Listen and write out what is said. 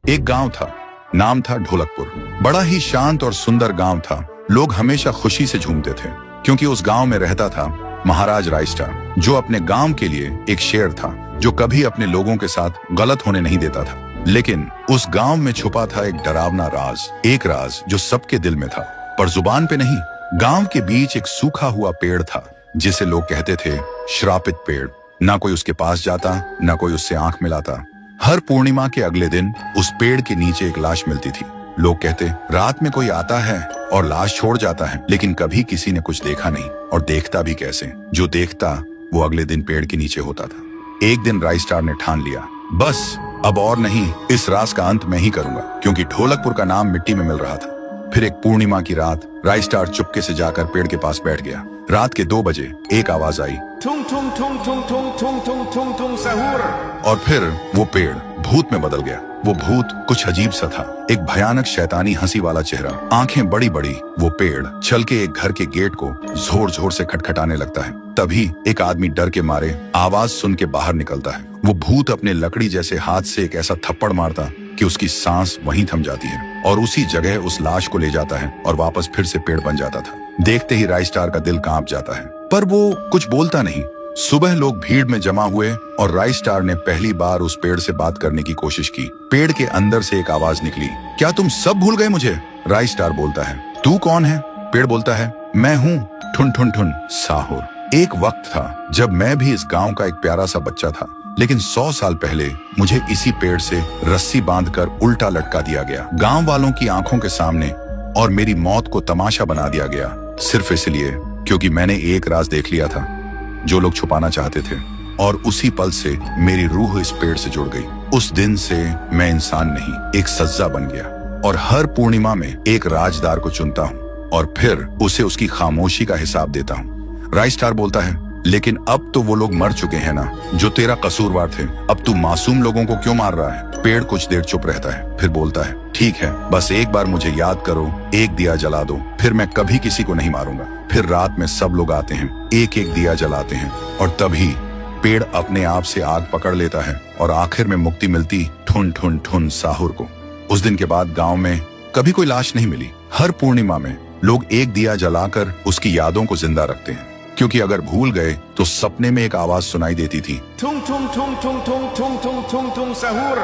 एक गांव था, नाम था ढोलकपुर। बड़ा ही शांत और सुंदर गांव था। लोग हमेशा खुशी से झूमते थे क्योंकि उस गांव में रहता था महाराज रायस्टार, जो अपने गांव के लिए एक शेर था जो कभी अपने लोगों के साथ गलत होने नहीं देता था। लेकिन उस गांव में छुपा था एक डरावना राज, एक राज जो सबके दिल में था पर जुबान पे नहीं। गांव के बीच एक सूखा हुआ पेड़ था जिसे लोग कहते थे श्रापित पेड़। ना कोई उसके पास जाता, ना कोई उससे आंख मिलाता। हर पूर्णिमा के अगले दिन उस पेड़ के नीचे एक लाश मिलती थी। लोग कहते रात में कोई आता है और लाश छोड़ जाता है, लेकिन कभी किसी ने कुछ देखा नहीं और देखता भी कैसे। जो देखता वो अगले दिन पेड़ के नीचे होता था। एक दिन रायस्टार ने ठान लिया, बस अब और नहीं, इस राज का अंत मैं ही करूंगा, क्योंकि ढोलकपुर का नाम मिट्टी में मिल रहा था। फिर एक पूर्णिमा की रात रायस्टार चुपके से जाकर पेड़ के पास बैठ गया। रात के 2 बजे एक आवाज आई, ठुंग ठुंग ठुंग ठुंग ठुंग ठुंग ठुंग ठुंग ठुंग सहूर। और फिर वो पेड़ भूत में बदल गया। वो भूत कुछ अजीब सा था, एक भयानक शैतानी हंसी वाला चेहरा, आंखें बड़ी बड़ी। वो पेड़ चल के एक घर के गेट को जोर जोर से खटखटाने लगता है। तभी एक आदमी डर के मारे आवाज सुन के बाहर निकलता है। वो भूत अपने लकड़ी जैसे हाथ से एक ऐसा थप्पड़ मारता कि उसकी सांस वहीं थम जाती है और उसी जगह उस लाश को ले जाता है और वापस फिर से पेड़ बन जाता था। देखते ही रायस्टार का दिल कांप जाता है, पर वो कुछ बोलता नहीं। सुबह लोग भीड़ में जमा हुए और रायस्टार ने पहली बार उस पेड़ से बात करने की कोशिश की। पेड़ के अंदर से एक आवाज निकली, क्या तुम सब भूल गए मुझे? रायस्टार बोलता है, तू कौन है? पेड़ बोलता है, मैं हूँ ठुन ठुन ठुन साहुर। एक वक्त था जब मैं भी इस गांव का एक प्यारा सा बच्चा था, लेकिन 100 साल पहले मुझे इसी पेड़ से रस्सी बांधकर उल्टा लटका दिया गया, गांव वालों की आंखों के सामने, और मेरी मौत को तमाशा बना दिया गया, सिर्फ इसलिए क्योंकि मैंने एक राज देख लिया था जो लोग छुपाना चाहते थे। और उसी पल से मेरी रूह इस पेड़ से जुड़ गई। उस दिन से मैं इंसान नहीं, एक सज्जा बन गया और हर पूर्णिमा में एक राजदार को चुनता हूँ और फिर उसे उसकी खामोशी का हिसाब देता हूँ। रायस्टार बोलता है, लेकिन अब तो वो लोग मर चुके हैं ना जो तेरा कसूरवार थे। अब तू मासूम लोगों को क्यों मार रहा है? पेड़ कुछ देर चुप रहता है, फिर बोलता है, ठीक है, बस एक बार मुझे याद करो, एक दिया जला दो, फिर मैं कभी किसी को नहीं मारूंगा। फिर रात में सब लोग आते हैं, एक एक दिया जलाते हैं और तभी पेड़ अपने आप से आग पकड़ लेता है और आखिर में मुक्ति मिलती ठुन ठुन ठुन साहुर को। उस दिन के बाद गांव में कभी कोई लाश नहीं मिली। हर पूर्णिमा में लोग एक दिया जलाकर उसकी यादों को जिंदा रखते हैं, क्योंकि अगर भूल गए तो सपने में एक आवाज सुनाई देती थी, ठुंग ठुंग ठुंग ठुंग ठुंग ठुंग ठुंग ठुंग ठुंग सहूर।